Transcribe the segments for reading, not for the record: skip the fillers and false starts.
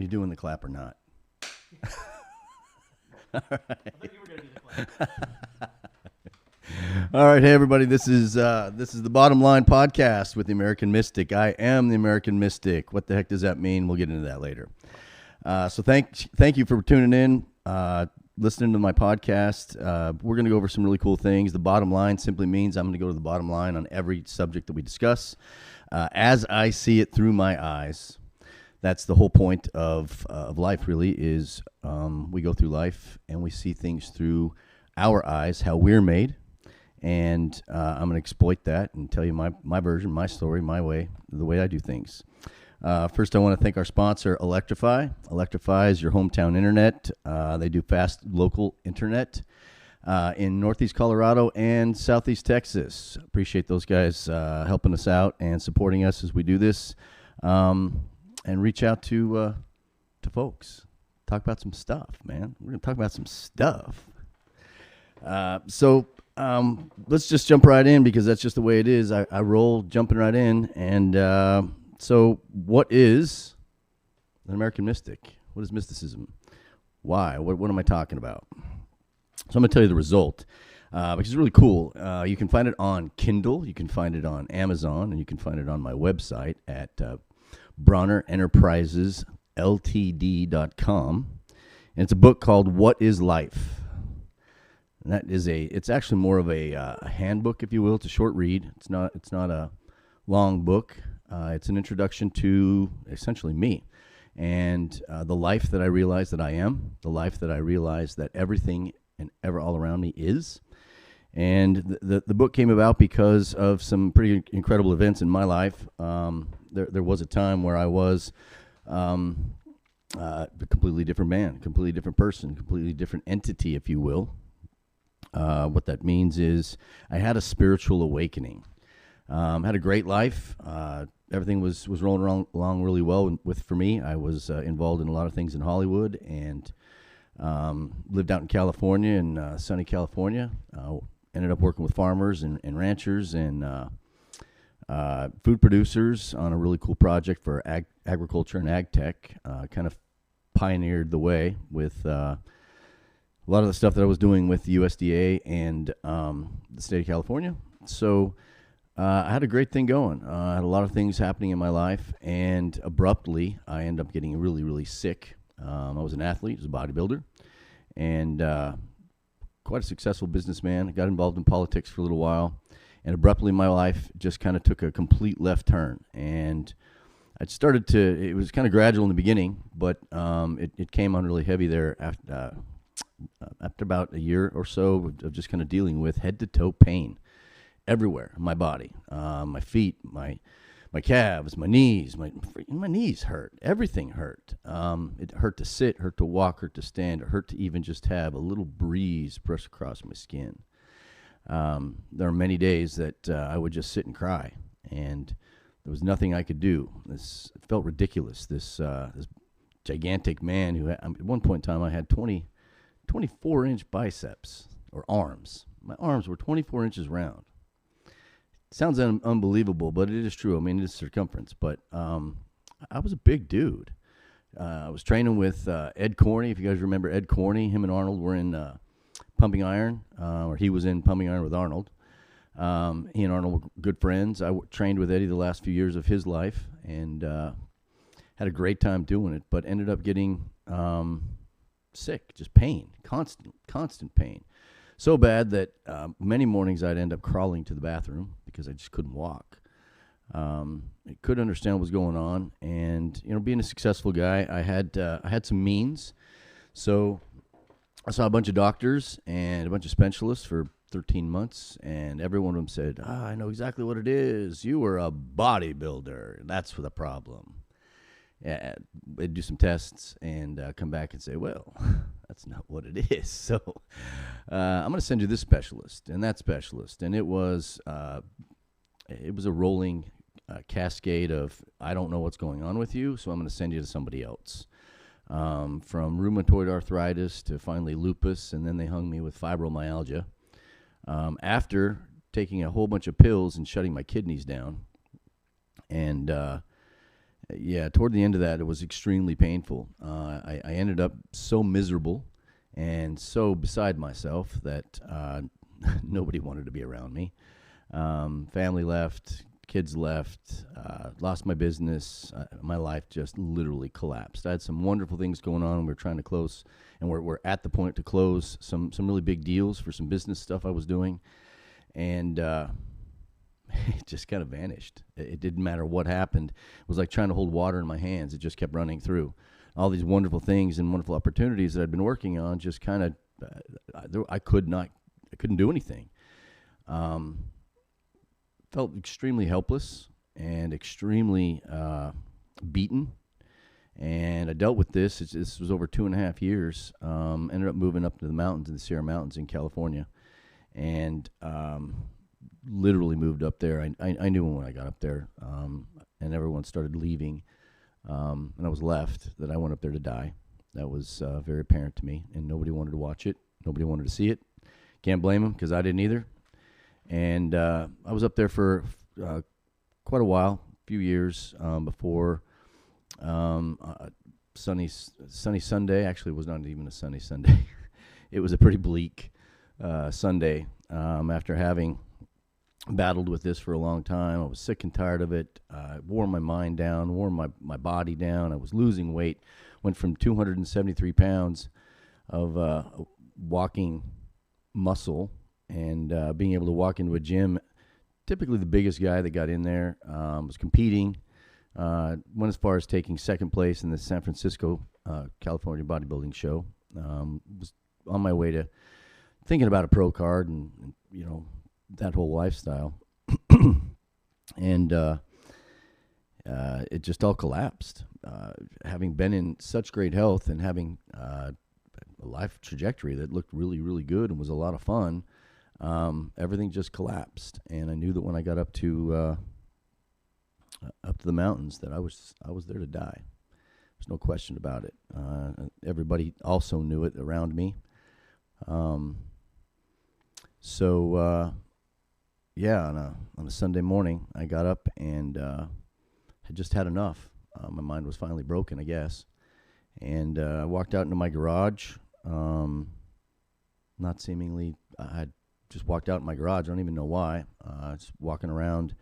doing the clap or not? All right. I thought you were going to do the clap. All right, hey everybody. This is the Bottom Line podcast with the American Mystic. I am the American Mystic. What the heck does that mean? We'll get into that later. So thank you for tuning in, listening to my podcast. We're going to go over some really cool things. The bottom line simply means I'm going to go to the bottom line on every subject that we discuss, as I see it through my eyes. That's the whole point of life, really, is we go through life and we see things through our eyes, how we're made. And I'm going to exploit that and tell you my version, my story, my way, the way I do things. First, I want to thank our sponsor, Electrify. Electrify is your hometown internet. They do fast local internet in Northeast Colorado and Southeast Texas. Appreciate those guys helping us out and supporting us as we do this. And reach out to folks. Talk about some stuff, man. We're going to talk about some stuff. So let's just jump right in because that's just the way it is. I roll jumping right in. And so what is an American mystic? What is mysticism? Why? What am I talking about? So I'm going to tell you the result, which is really cool. You can find it on Kindle. You can find it on Amazon. And you can find it on my website at BronnerEnterprisesLTD.com. And it's a book called What is Life? And it's actually more of a handbook, if you will. It's a short read. It's not a long book. It's an introduction to essentially me and the life that I realize that I am, the life that I realize that everything and ever all around me is. And the book came about because of some pretty incredible events in my life. There was a time where I was a completely different man, completely different person, completely different entity, if you will. What that means is I had a spiritual awakening. Had a great life. Everything was rolling along really well for me. I was involved in a lot of things in Hollywood and lived out in California, in sunny California. Ended up working with farmers and ranchers and food producers on a really cool project for agriculture and ag tech. Kind of pioneered the way with a lot of the stuff that I was doing with the USDA and the state of California. So I had a great thing going. I had a lot of things happening in my life, and abruptly, I ended up getting really, really sick. I was an athlete, I was a bodybuilder, and quite a successful businessman. I got involved in politics for a little while, and abruptly, my life just kind of took a complete left turn. And it was kind of gradual in the beginning, but it came on really heavy there after about a year or so of just kind of dealing with head-to-toe pain everywhere in my body, my feet, my calves, my knees. My knees hurt. Everything hurt. It hurt to sit, hurt to walk, hurt to stand. It hurt to even just have a little breeze brush across my skin. There are many days that I would just sit and cry, and there was nothing I could do. It felt ridiculous. This gigantic man who at one point in time I had 24-inch biceps or arms. My arms were 24 inches round. Sounds unbelievable, but it is true. I mean, it is circumference. But I was a big dude. I was training with Ed Corney. If you guys remember Ed Corney, him and Arnold were in Pumping Iron, or he was in Pumping Iron with Arnold. He and Arnold were good friends. I trained with Eddie the last few years of his life and had a great time doing it, but ended up getting sick, just pain, constant pain. So bad that many mornings I'd end up crawling to the bathroom because I just couldn't walk. I couldn't understand what was going on, and being a successful guy, I had some means. So I saw a bunch of doctors and a bunch of specialists for 13 months, and every one of them said, I know exactly what it is. You were a bodybuilder. That's the problem. Yeah, they'd do some tests and come back and say, well, that's not what it is. So I'm going to send you this specialist and that specialist. And it was a rolling cascade of, I don't know what's going on with you, so I'm going to send you to somebody else. From rheumatoid arthritis to finally lupus, and then they hung me with fibromyalgia. After taking a whole bunch of pills and shutting my kidneys down. And yeah, toward the end of that, it was extremely painful. I ended up so miserable and so beside myself that nobody wanted to be around me. Family left, kids left, lost my business. My life just literally collapsed. I had some wonderful things going on. We were trying to close, and we're at the point to close some really big deals for some business stuff I was doing. And it just kind of vanished. It didn't matter what happened. It was like trying to hold water in my hands. It just kept running through. All these wonderful things and wonderful opportunities that I'd been working on just kind of, I couldn't do anything. Um, Felt extremely helpless and extremely beaten. And I dealt with this. This was over 2.5 years. Ended up moving up to the mountains, in the Sierra Mountains in California, and literally moved up there. I knew when I got up there, and everyone started leaving, and I was left, that I went up there to die. That was very apparent to me, and nobody wanted to watch it. Nobody wanted to see it. Can't blame them, because I didn't either. And I was up there for quite a while, a few years, before sunny Sunday. Actually, it was not even a sunny Sunday. It was a pretty bleak Sunday. After having battled with this for a long time, I was sick and tired of it. Wore my mind down, wore my body down. I was losing weight. Went from 273 pounds of walking muscle and being able to walk into a gym. Typically the biggest guy that got in there, was competing. Went as far as taking second place in the San Francisco, California bodybuilding show. Was on my way to thinking about a pro card and that whole lifestyle. And it just all collapsed. Having been in such great health and having a life trajectory that looked really, really good and was a lot of fun, everything just collapsed. And I knew that when I got up to the mountains, that I was there to die. There's no question about it. Everybody also knew it around me. So on a Sunday morning, I got up and had just had enough. My mind was finally broken, I guess. And I walked out into my garage. Not seemingly, I had just walked out in my garage. I don't even know why. Just walking around,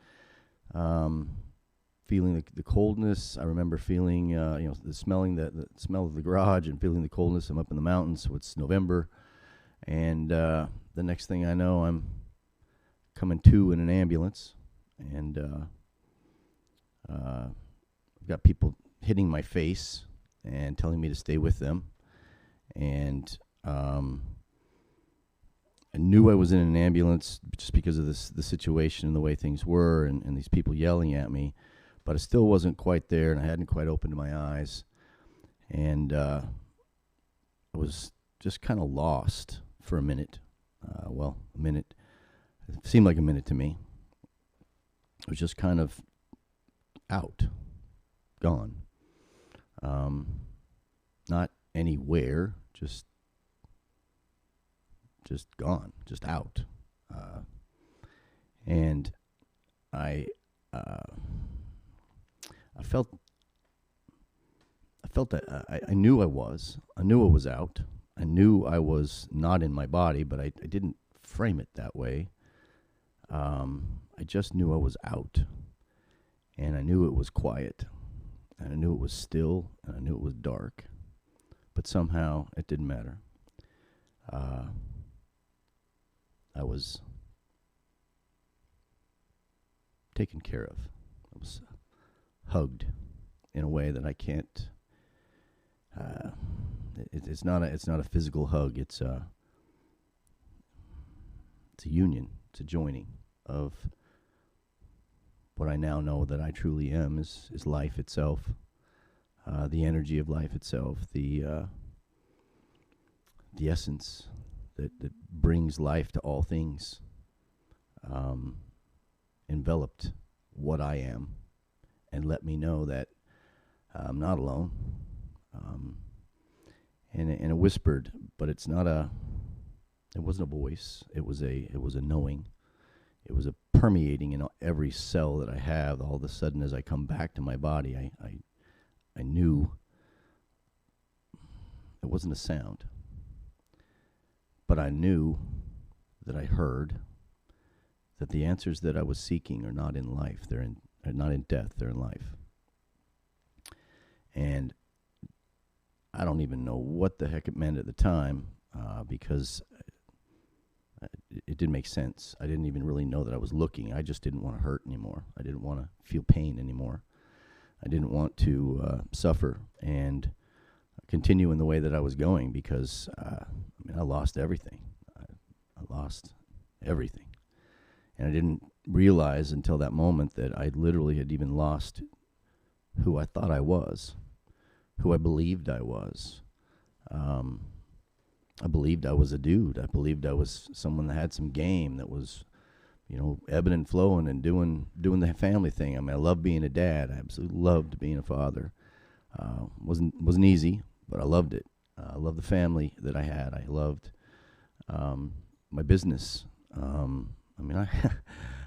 feeling the coldness. I remember feeling, smelling the smell of the garage and feeling the coldness. I'm up in the mountains, so it's November. And the next thing I know, I'm coming to in an ambulance. And I've got people hitting my face and telling me to stay with them. And I knew I was in an ambulance just because of the situation and the way things were, and these people yelling at me. But I still wasn't quite there, and I hadn't quite opened my eyes. And I was just kind of lost for a minute. A minute. It seemed like a minute to me. It was just kind of out, gone. Not anywhere, just gone, just out. And I felt that I knew I was out. I knew I was not in my body, but I didn't frame it that way. I just knew I was out, and I knew it was quiet, and I knew it was still, and I knew it was dark, but somehow it didn't matter. I was taken care of. I was hugged in a way that I can't. It's not a physical hug. It's a union. It's a joining of what I now know that I truly am is life itself, the energy of life itself, the essence that brings life to all things, enveloped what I am, and let me know that I'm not alone. And it whispered, but it wasn't a voice. It was a knowing. it was a permeating in every cell that I have. All of a sudden, as I come back to my body, I knew it wasn't a sound, but I knew that I heard that the answers that I was seeking are not in life. Are not in death. They're in life. And I don't even know what the heck it meant at the time, because it didn't make sense. I didn't even really know that I was looking. I just didn't want to hurt anymore. I didn't want to feel pain anymore. I didn't want to suffer and continue in the way that I was going, because I lost everything. I lost everything. And I didn't realize until that moment that I literally had even lost who I thought I was, who I believed I was. I believed I was a dude. I believed I was someone that had some game, that was, ebbing and flowing and doing the family thing. I loved being a dad. I absolutely loved being a father. Wasn't easy, but I loved it. I loved the family that I had. I loved my business. I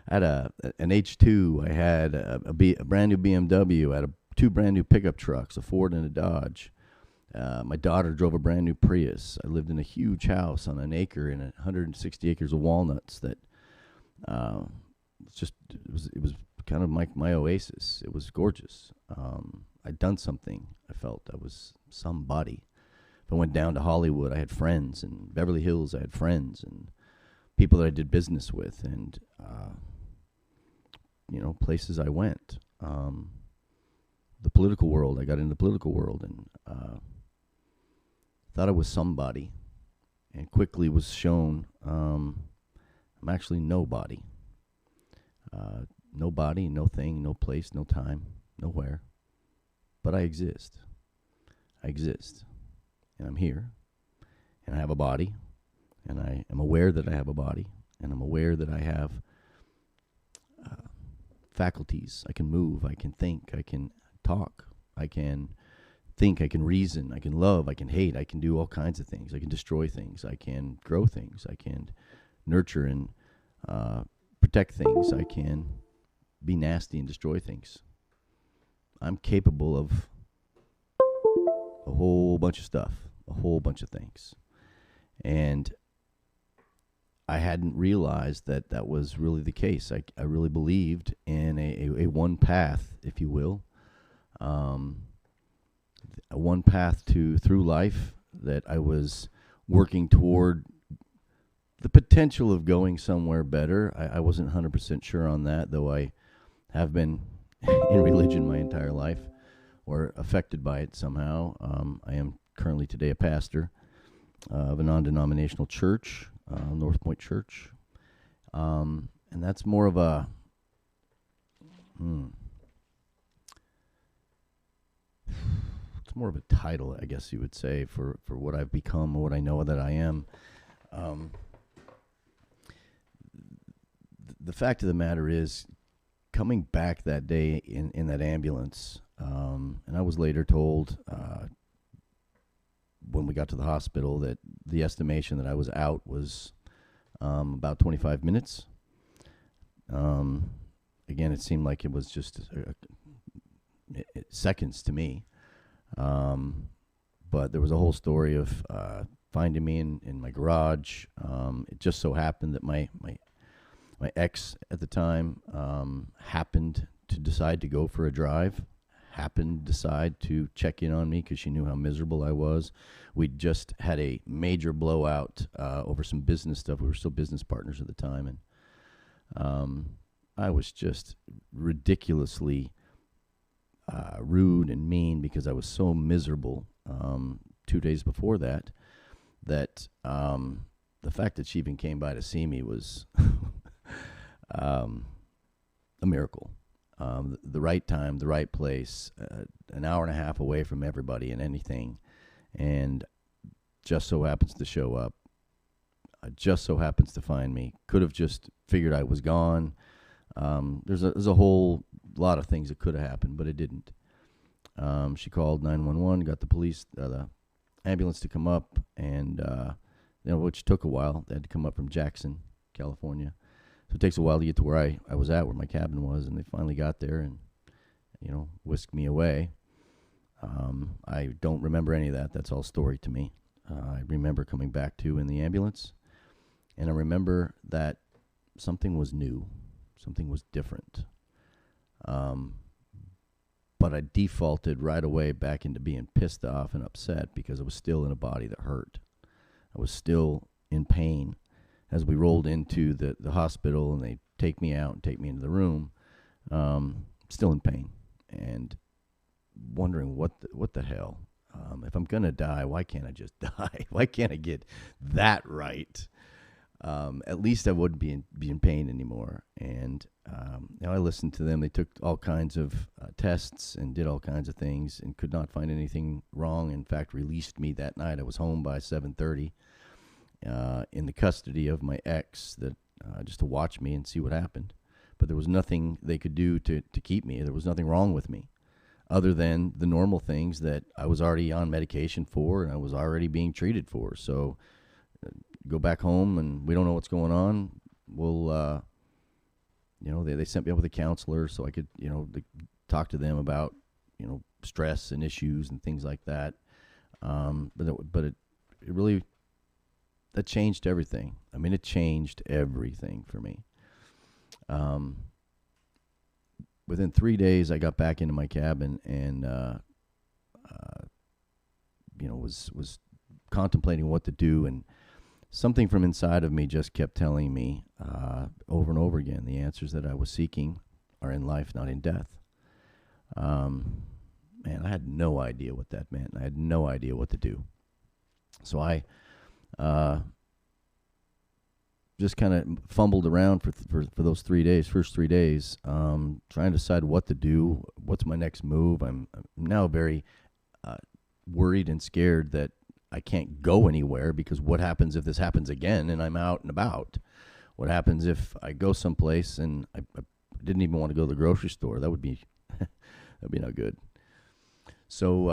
had an H2. I had a brand new BMW. I had two brand new pickup trucks, a Ford and a Dodge. My daughter drove a brand new Prius. I lived in a huge house on an acre in 160 acres of walnuts. That it was kind of my oasis. It was gorgeous. I'd done something. I felt I was somebody. If I went down to Hollywood, I had friends. In Beverly Hills, I had friends and people that I did business with, and places I went. The political world. I got into the political world and thought I was somebody, and quickly was shown I'm actually nobody. Nobody, no thing, no place, no time, nowhere. But I exist. I exist. And I'm here. And I have a body. And I am aware that I have a body. And I'm aware that I have faculties. I can move. I can think. I can talk. I can think. I can reason. I can love. I can hate. I can do all kinds of things. I can destroy things. I can grow things. I can nurture and protect things. I can be nasty and destroy things. I'm capable of a whole bunch of stuff, a whole bunch of things. And I hadn't realized that that was really the case. I really believed in a one path, if you will, a one path through life, that I was working toward the potential of going somewhere better. I wasn't 100% sure on that, though I have been in religion my entire life, or affected by it somehow. I am currently today a pastor of a non-denominational church, North Point Church, and that's more of a it's more of a title, I guess you would say, for what I've become or what I know that I am. The fact of the matter is, coming back that day in that ambulance, and I was later told when we got to the hospital that the estimation that I was out was about 25 minutes. Again, it seemed like it was just seconds to me. But there was a whole story of finding me in my garage. It just so happened that my ex at the time happened to decide to go for a drive, happened to decide to check in on me because she knew how miserable I was. We'd just had a major blowout over some business stuff. We were still business partners at the time, and I was just ridiculously rude and mean because I was so miserable 2 days before that the fact that she even came by to see me was a miracle. The right time, the right place, an hour and a half away from everybody and anything, and just so happens to show up. Just so happens to find me. Could have just figured I was gone. There's a whole lot of things that could have happened, but it didn't. She called 911, got the police, the ambulance to come up, and which took a while. They had to come up from Jackson, California. So it takes a while to get to where I was at, where my cabin was, and they finally got there and, whisked me away. I don't remember any of that. That's all story to me. I remember coming back to in the ambulance, and I remember that something was new, something was different. But I defaulted right away back into being pissed off and upset because I was still in a body that hurt. I was still in pain. As we rolled into the hospital and they take me out and take me into the room, still in pain and wondering what the hell. If I'm going to die, why can't I just die? Why can't I get that right? At least I wouldn't be in pain anymore. And I listened to them. They took all kinds of tests and did all kinds of things and could not find anything wrong. In fact, released me that night. I was home by 7:30 in the custody of my ex, that just to watch me and see what happened. But there was nothing they could do to keep me. There was nothing wrong with me, other than the normal things that I was already on medication for and I was already being treated for. So go back home and we don't know what's going on. We'll, they sent me up with a counselor so I could, talk to them about, stress and issues and things like that. But it really, that changed everything. I mean, it changed everything for me. Within 3 days, I got back into my cabin and, was contemplating what to do, and something from inside of me just kept telling me over and over again, the answers that I was seeking are in life, not in death. Man, I had no idea what that meant. I had no idea what to do. So I just kind of fumbled around for those 3 days, first 3 days, trying to decide what to do, what's my next move. I'm now very worried and scared that I can't go anywhere, because what happens if this happens again and I'm out and about? What happens if I go someplace and I didn't even want to go to the grocery store? That would be that'd be not good. So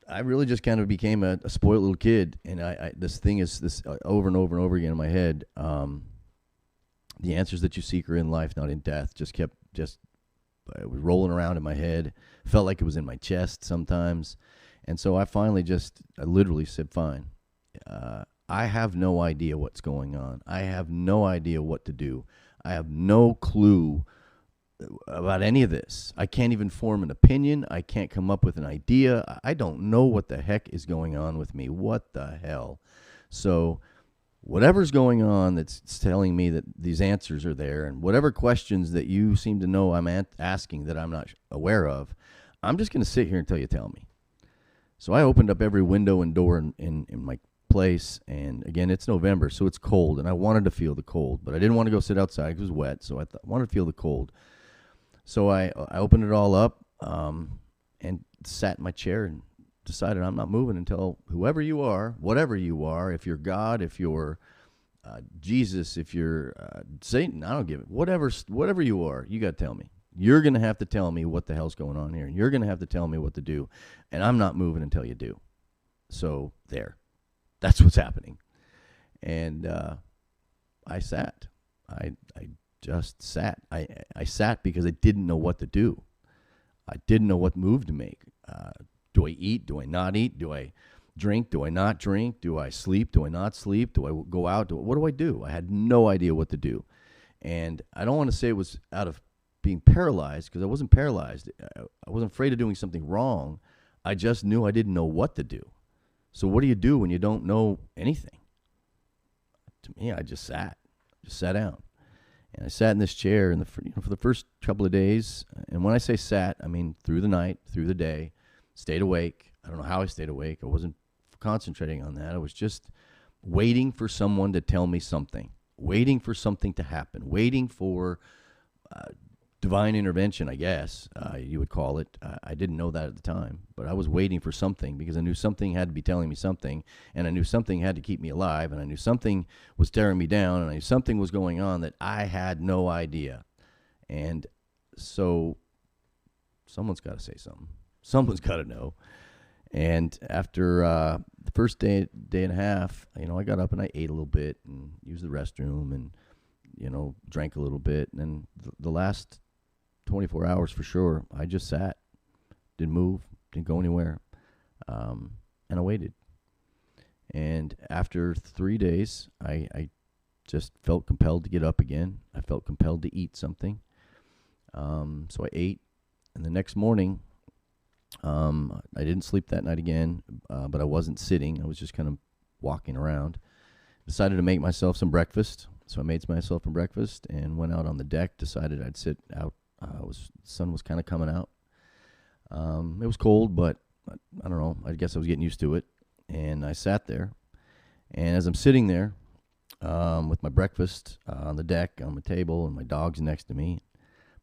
I really just kind of became a spoiled little kid, and this thing is this over and over and over again in my head. The answers that you seek are in life, not in death. It was rolling around in my head. Felt like it was in my chest sometimes. And so I literally said, fine. I have no idea what's going on. I have no idea what to do. I have no clue about any of this. I can't even form an opinion. I can't come up with an idea. I don't know what the heck is going on with me. What the hell? So whatever's going on that's telling me that these answers are there, and whatever questions that you seem to know I'm asking that I'm not aware of, I'm just going to sit here until you tell me. So I opened up every window and door in my place, and again, it's November, so it's cold, and I wanted to feel the cold, but I didn't want to go sit outside because it was wet, so I wanted to feel the cold. So I opened it all up and sat in my chair and decided I'm not moving until whoever you are, whatever you are, if you're God, if you're Jesus, if you're Satan, I don't give it. Whatever you are, you got to tell me. You're going to have to tell me what the hell's going on here. You're going to have to tell me what to do, and I'm not moving until you do. So there. That's what's happening. And I sat. I just sat. I sat because I didn't know what to do. I didn't know what move to make. Do I eat? Do I not eat? Do I drink? Do I not drink? Do I sleep? Do I not sleep? Do I go out? What do I do? I had no idea what to do. And I don't want to say it was out of being paralyzed, because I wasn't paralyzed. I wasn't afraid of doing something wrong. I just knew I didn't know what to do. So what do you do when you don't know anything? To me, I just sat down. And I sat in this chair for the first couple of days. And when I say sat, I mean through the night, through the day, stayed awake. I don't know how I stayed awake. I wasn't concentrating on that. I was just waiting for someone to tell me something, waiting for something to happen, waiting for divine intervention, I guess you would call it. I didn't know that at the time, but I was waiting for something, because I knew something had to be telling me something, and I knew something had to keep me alive, and I knew something was tearing me down, and I knew something was going on that I had no idea. And so someone's got to say something. Someone's got to know. And after the first day and a half, I got up and I ate a little bit and used the restroom and drank a little bit. And then the last 24 hours for sure, I just sat, didn't move, didn't go anywhere, and I waited. And after 3 days, I just felt compelled to get up again. I felt compelled to eat something. So I ate, and the next morning, I didn't sleep that night again, but I wasn't sitting. I was just kind of walking around. Decided to make myself some breakfast. So I made myself some breakfast and went out on the deck. Decided I'd sit out. The sun was kind of coming out. It was cold, but I don't know. I guess I was getting used to it. And I sat there. And as I'm sitting there with my breakfast on the deck, on the table, and my dog's next to me,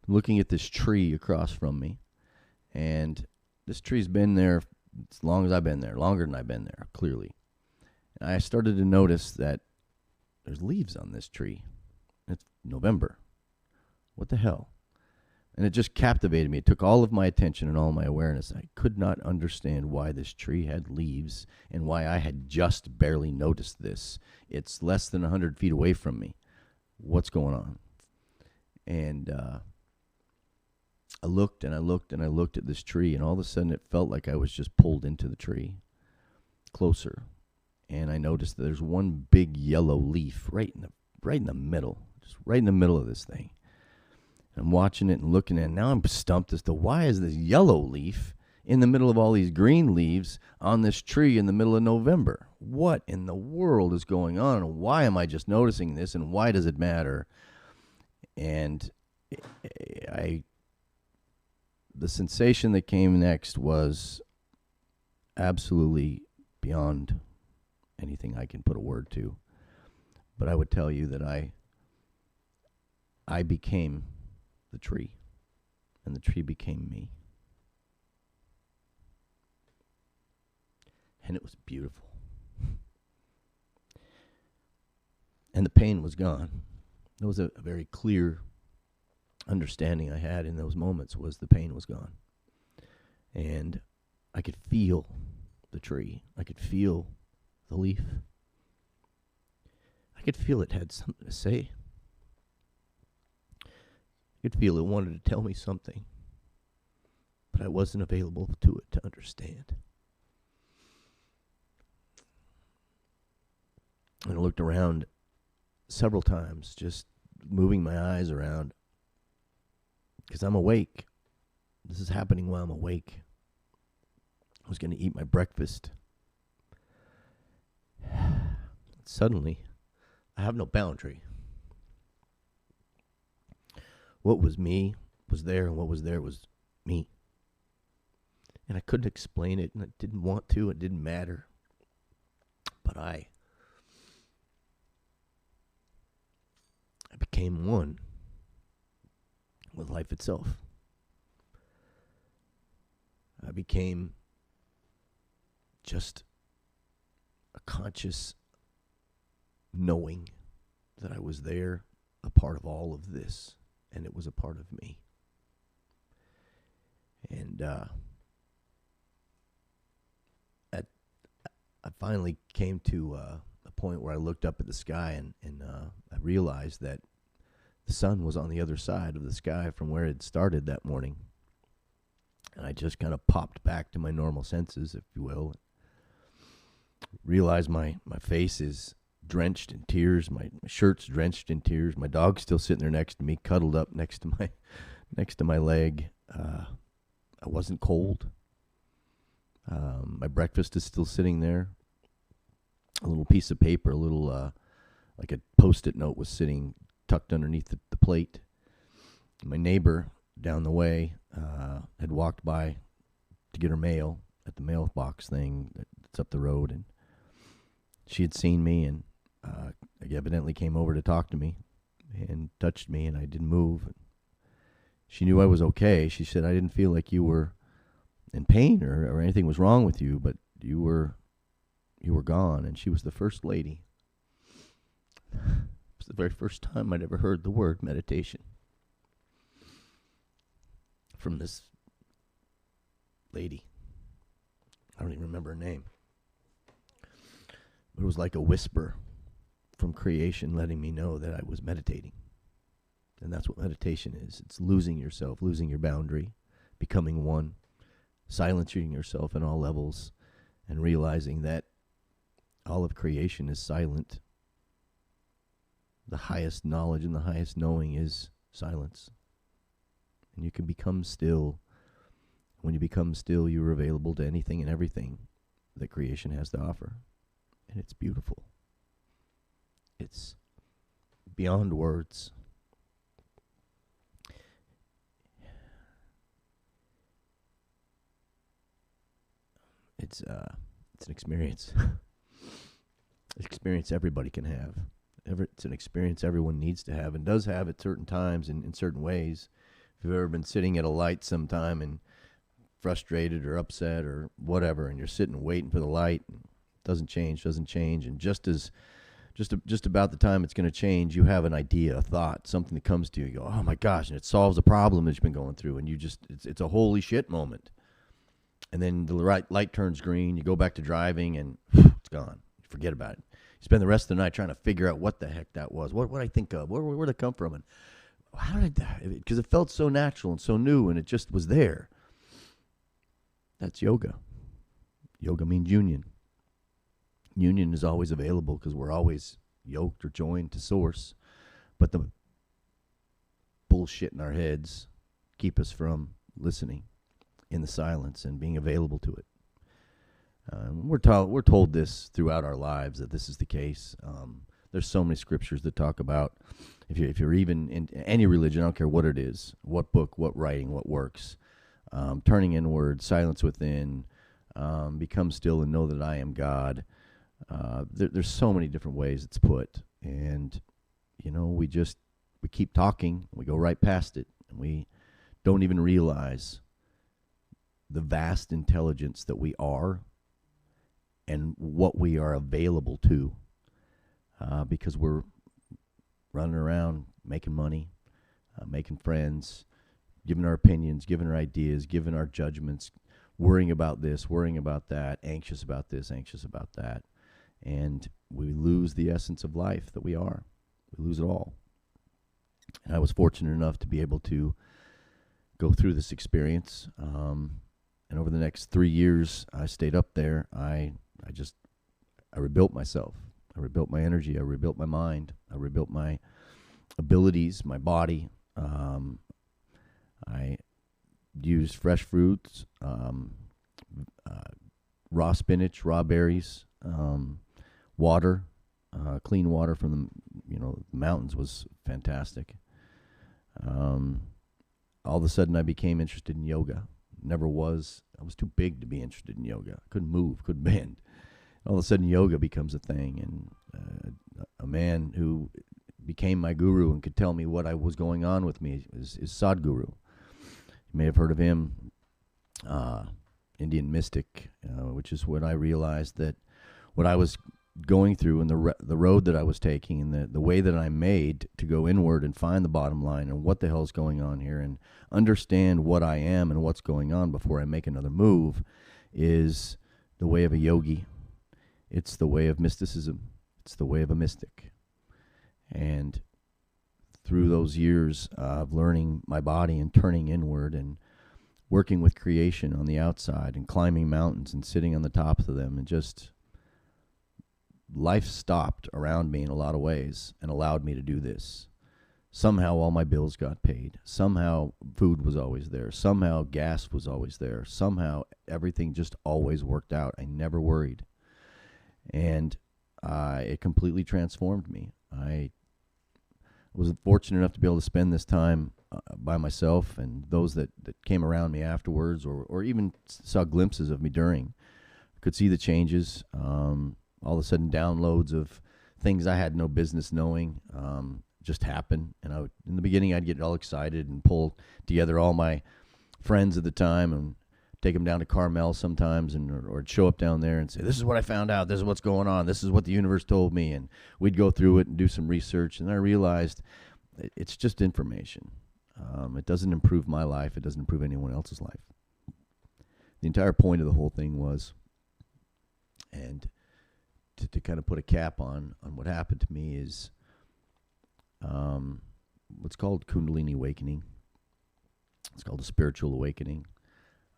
I'm looking at this tree across from me. And this tree's been there as long as I've been there, longer than I've been there, clearly. And I started to notice that there's leaves on this tree. It's November. What the hell? And it just captivated me. It took all of my attention and all my awareness. I could not understand why this tree had leaves and why I had just barely noticed this. It's less than 100 feet away from me. What's going on? And I looked and I looked and I looked at this tree, and all of a sudden it felt like I was just pulled into the tree, closer. And I noticed that there's one big yellow leaf right in the middle, just right in the middle of this thing. I'm watching it and looking at it. Now I'm stumped as to why is this yellow leaf in the middle of all these green leaves on this tree in the middle of November? What in the world is going on? And why am I just noticing this? And why does it matter? And the sensation that came next was absolutely beyond anything I can put a word to. But I would tell you that I became the tree, and the tree became me. And it was beautiful. And the pain was gone. There was a very clear understanding I had in those moments was the pain was gone. And I could feel the tree. I could feel the leaf. I could feel it had something to say. I could feel it wanted to tell me something, but I wasn't available to it to understand. And I looked around several times, just moving my eyes around, because I'm awake. This is happening while I'm awake. I was going to eat my breakfast. Suddenly, I have no boundary. What was me was there, and what was there was me. And I couldn't explain it, and I didn't want to. It didn't matter. But I became one with life itself. I became just a conscious knowing that I was there, a part of all of this, and it was a part of me. And I finally came to a point where I looked up at the sky, and I realized that the sun was on the other side of the sky from where it started that morning. And I just kind of popped back to my normal senses, if you will. Realized my face is drenched in tears. My shirt's drenched in tears. My dog's still sitting there next to me, cuddled up next to my leg. I wasn't cold. My breakfast is still sitting there. A little piece of paper, a little like a Post-it note was sitting tucked underneath the plate. My neighbor down the way had walked by to get her mail at the mailbox thing that's up the road, and she had seen me and evidently came over to talk to me and touched me, and I didn't move. She knew I was okay. She said, I didn't feel like you were in pain or anything was wrong with you, but you were gone. And she was the first lady. It was the very first time I'd ever heard the word meditation from this lady. I don't even remember her name. But it was like a whisper from creation letting me know that I was meditating. And that's what meditation is. It's losing yourself, losing your boundary, becoming one, silencing yourself in all levels, and realizing that all of creation is silent. The highest knowledge and the highest knowing is silence. And you can become still. When you become still, you're available to anything and everything that creation has to offer. And it's beautiful. It's beyond words. It's an experience. Experience everybody can have. It's an experience everyone needs to have and does have at certain times and in certain ways. If you've ever been sitting at a light sometime and frustrated or upset or whatever, and you're sitting waiting for the light, and it doesn't change, and just about the time it's going to change, you have an idea, a thought, something that comes to you. You go, oh my gosh, and it solves a problem that you've been going through, and it's a holy shit moment. And then the light turns green, you go back to driving, and it's gone. You forget about it. You spend the rest of the night trying to figure out what the heck that was. What I think of? Where did it come from? And how did that? Because it felt so natural and so new, and it just was there. That's yoga. Yoga means union. Union is always available because we're always yoked or joined to source. But the bullshit in our heads keep us from listening in the silence and being available to it. We're told this throughout our lives that this is the case. There's so many scriptures that talk about if you're even in any religion, I don't care what it is, what book, what writing, what works, turning inward, silence within, become still and know that I am God. There's so many different ways it's put, and we keep talking, we go right past it, and we don't even realize the vast intelligence that we are and what we are available to, because we're running around making money, making friends, giving our opinions, giving our ideas, giving our judgments, worrying about this, worrying about that, anxious about this, anxious about that. And we lose the essence of life that we are. We lose it all. And I was fortunate enough to be able to go through this experience. And over the next 3 years, I stayed up there. I rebuilt myself. I rebuilt my energy. I rebuilt my mind. I rebuilt my abilities, my body. I used fresh fruits, raw spinach, raw berries, water, clean water from the mountains was fantastic. All of a sudden, I became interested in yoga. Never was. I was too big to be interested in yoga. Couldn't move, couldn't bend. All of a sudden, yoga becomes a thing, and a man who became my guru and could tell me what was going on with me is Sadhguru. You may have heard of him, Indian mystic, which is when I realized that what I was going through and the road that I was taking and the way that I made to go inward and find the bottom line and what the hell is going on here and understand what I am and what's going on before I make another move is the way of a yogi. It's the way of mysticism. It's the way of a mystic. And through those years of learning my body and turning inward and working with creation on the outside and climbing mountains and sitting on the tops of them, and just life stopped around me in a lot of ways and allowed me to do this. Somehow all my bills got paid. Somehow food was always there. Somehow gas was always there. Somehow everything just always worked out. I never worried. And it completely transformed me. I was fortunate enough to be able to spend this time by myself, and those that came around me afterwards or even saw glimpses of me during could see the changes. All of a sudden downloads of things I had no business knowing just happen. And in the beginning, I'd get all excited and pull together all my friends at the time and take them down to Carmel sometimes, or I'd show up down there and say, this is what I found out. This is what's going on. This is what the universe told me. And we'd go through it and do some research. And I realized it's just information. It doesn't improve my life. It doesn't improve anyone else's life. The entire point of the whole thing was, and to kind of put a cap on what happened to me is, what's called Kundalini awakening. It's called a spiritual awakening.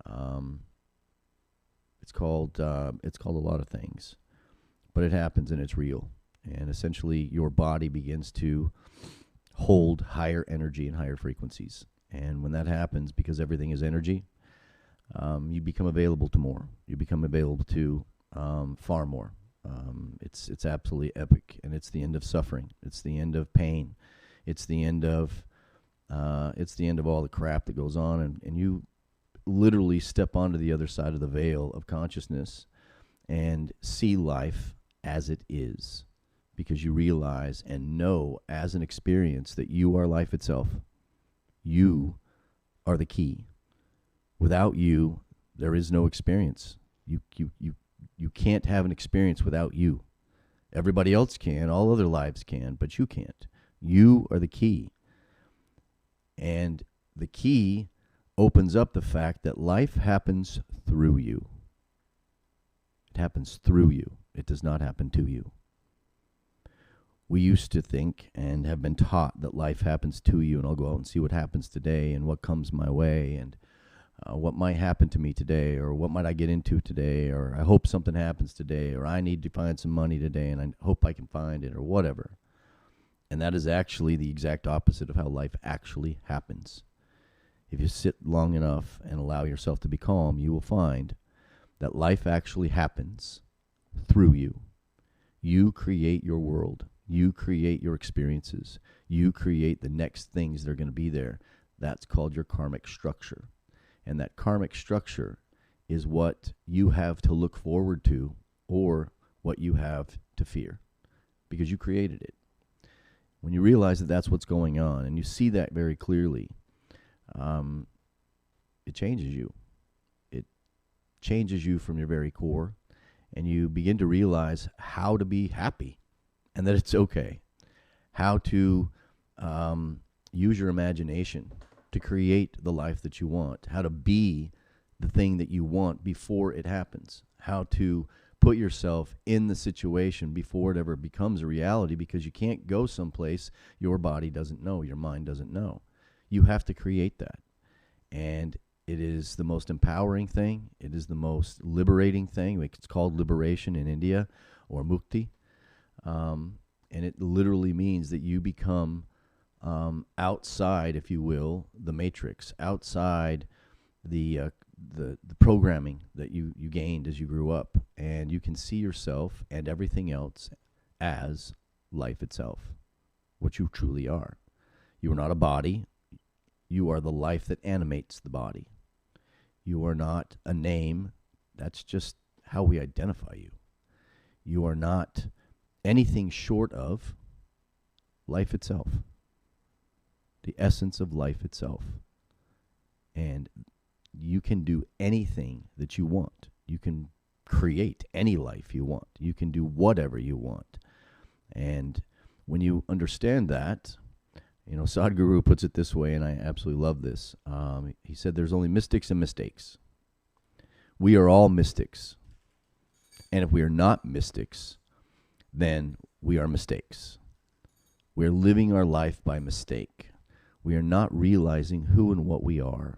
Um, it's called a lot of things, but it happens and it's real. And essentially, your body begins to hold higher energy and higher frequencies. And when that happens, because everything is energy, you become available to more. You become available to far more. It's absolutely epic, and it's the end of suffering. It's the end of pain. It's the end of all the crap that goes on, and you literally step onto the other side of the veil of consciousness and see life as it is, because you realize and know as an experience that you are life itself. You are the key. Without you, there is no experience. You can't have an experience without you. Everybody else can, all other lives can, but you can't. You are the key. And the key opens up the fact that life happens through you. It happens through you. It does not happen to you. We used to think and have been taught that life happens to you, and I'll go out and see what happens today and what comes my way and what might happen to me today, or what might I get into today, or I hope something happens today, or I need to find some money today and I hope I can find it, or whatever. And that is actually the exact opposite of how life actually happens. If you sit long enough and allow yourself to be calm, you will find that life actually happens through you. You create your world. You create your experiences. You create the next things that are going to be there. That's called your karmic structure. And that karmic structure is what you have to look forward to, or what you have to fear, because you created it. When you realize that that's what's going on, and you see that very clearly, it changes you. It changes you from your very core, and you begin to realize how to be happy, and that it's okay. How to use your imagination to create the life that you want. How to be the thing that you want before it happens. How to put yourself in the situation before it ever becomes a reality, because you can't go someplace your body doesn't know, your mind doesn't know. You have to create that. And it is the most empowering thing. It is the most liberating thing. It's called liberation in India, or mukti. And it literally means that you become outside, if you will, the matrix, outside the programming that you gained as you grew up, and you can see yourself and everything else as life itself, what you truly are. You are not a body. You are the life that animates the body. You are not a name. That's just how we identify you. You are not anything short of life itself, the essence of life itself. And you can do anything that you want. You can create any life you want. You can do whatever you want. And when you understand that, Sadhguru puts it this way, and I absolutely love this. He said there's only mystics and mistakes. We are all mystics. And if we are not mystics, then we are mistakes. We are living our life by mistake. We are not realizing who and what we are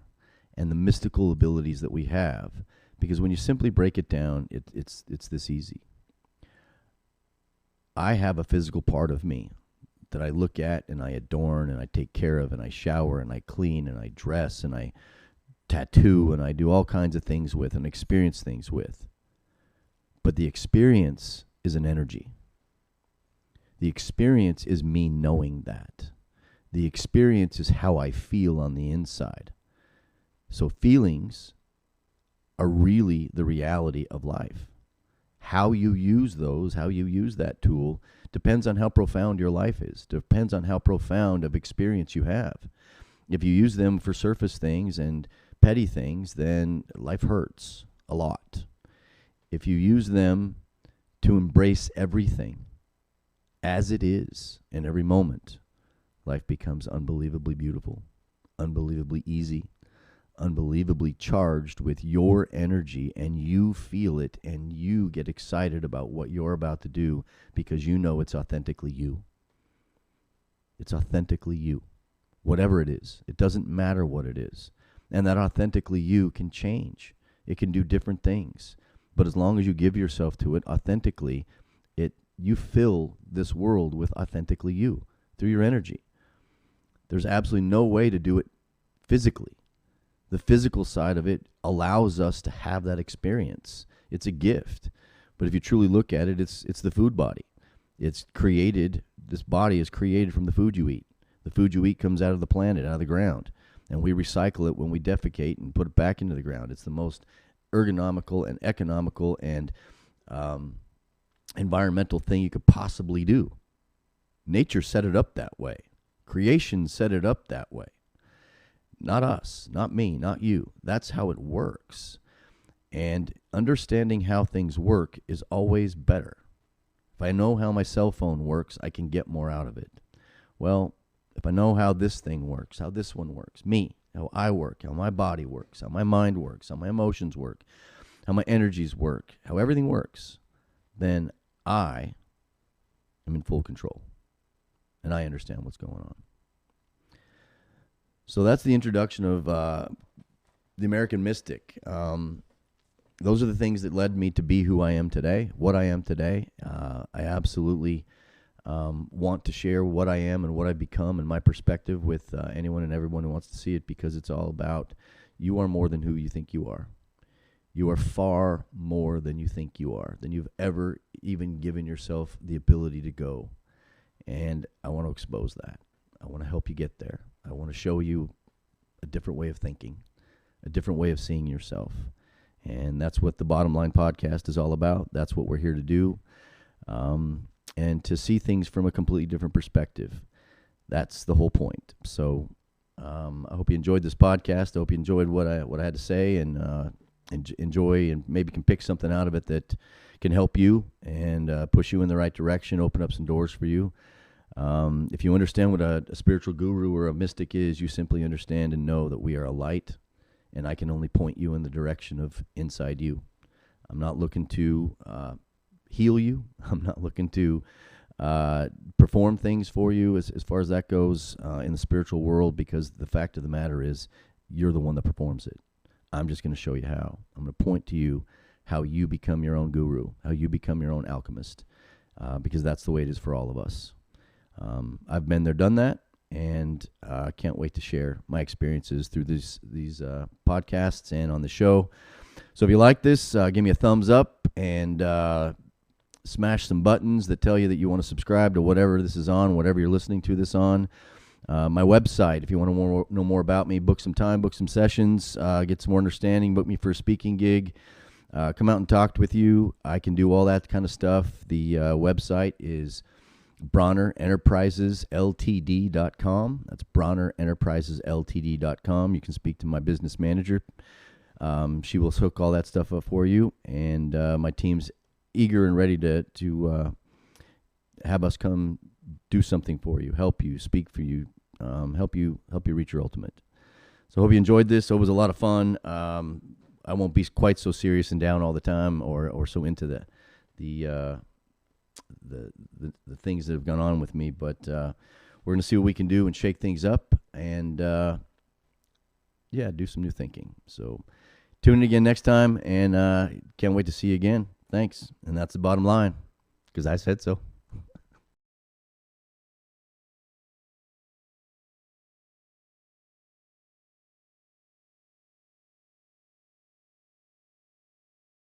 and the mystical abilities that we have. Because when you simply break it down, it's this easy. I have a physical part of me that I look at and I adorn and I take care of and I shower and I clean and I dress and I tattoo and I do all kinds of things with and experience things with. But the experience is an energy. The experience is me knowing that. The experience is how I feel on the inside. So feelings are really the reality of life. How you use those, how you use that tool, depends on how profound your life is, depends on how profound of experience you have. If you use them for surface things and petty things, then life hurts a lot. If you use them to embrace everything as it is in every moment, life becomes unbelievably beautiful, unbelievably easy, unbelievably charged with your energy, and you feel it and you get excited about what you're about to do because you know it's authentically you. It's authentically you. whatever it is. It doesn't matter what it is. And that authentically you can change. It can do different things. But as long as you give yourself to it authentically, you fill this world with authentically you through your energy. There's absolutely no way to do it physically. The physical side of it allows us to have that experience. It's a gift. But if you truly look at it, it's the food body. It's created, this body is created from the food you eat. The food you eat comes out of the planet, out of the ground. And we recycle it when we defecate and put it back into the ground. It's the most ergonomical and economical and environmental thing you could possibly do. Nature set it up that way. Creation set it up that way. Not us, not me, not you. That's how it works. And understanding how things work is always better. If I know how my cell phone works, I can get more out of it. Well, if I know how this thing works, how this one works, me, how I work, how my body works, how my mind works, how my emotions work, how my energies work, how everything works, then I am in full control. And I understand what's going on. So that's the introduction of the American Mystic. Those are the things that led me to be who I am today, what I am today. I absolutely want to share what I am and what I've become and my perspective with anyone and everyone who wants to see it, because it's all about you are more than who you think you are. You are far more than you think you are, than you've ever even given yourself the ability to go. And I want to expose that. I want to help you get there. I want to show you a different way of thinking, a different way of seeing yourself. And that's what the Bottom Line podcast is all about. That's what we're here to do. And to see things from a completely different perspective. That's the whole point. So I hope you enjoyed this podcast. I hope you enjoyed what I had to say, and enjoy and maybe can pick something out of it that can help you and push you in the right direction, open up some doors for you. If you understand what a spiritual guru or a mystic is, you simply understand and know that we are a light, and I can only point you in the direction of inside you. I'm not looking to heal you. I'm not looking to perform things for you as far as that goes in the spiritual world, because the fact of the matter is you're the one that performs it. I'm just going to show you how. I'm going to point to you how you become your own guru, how you become your own alchemist, because that's the way it is for all of us. I've been there, done that, and I can't wait to share my experiences through these podcasts and on the show. So if you like this, give me a thumbs up and smash some buttons that tell you that you want to subscribe to whatever this is on, whatever you're listening to this on. My website, if you want to know more about me, book some time, book some sessions, get some more understanding, book me for a speaking gig, come out and talk with you. I can do all that kind of stuff. The website is BronnerEnterprisesLTD.com. That's BronnerEnterprisesLTD.com. You can speak to my business manager. She will hook all that stuff up for you, and my team's eager and ready to have us come do something for you, help you, speak for you, help you reach your ultimate. So I hope you enjoyed this. So it was a lot of fun. I won't be quite so serious and down all the time, or so into the things that have gone on with me, but we're going to see what we can do and shake things up and do some new thinking. So tune in again next time, and can't wait to see you again. Thanks. And that's the bottom line, because I said so.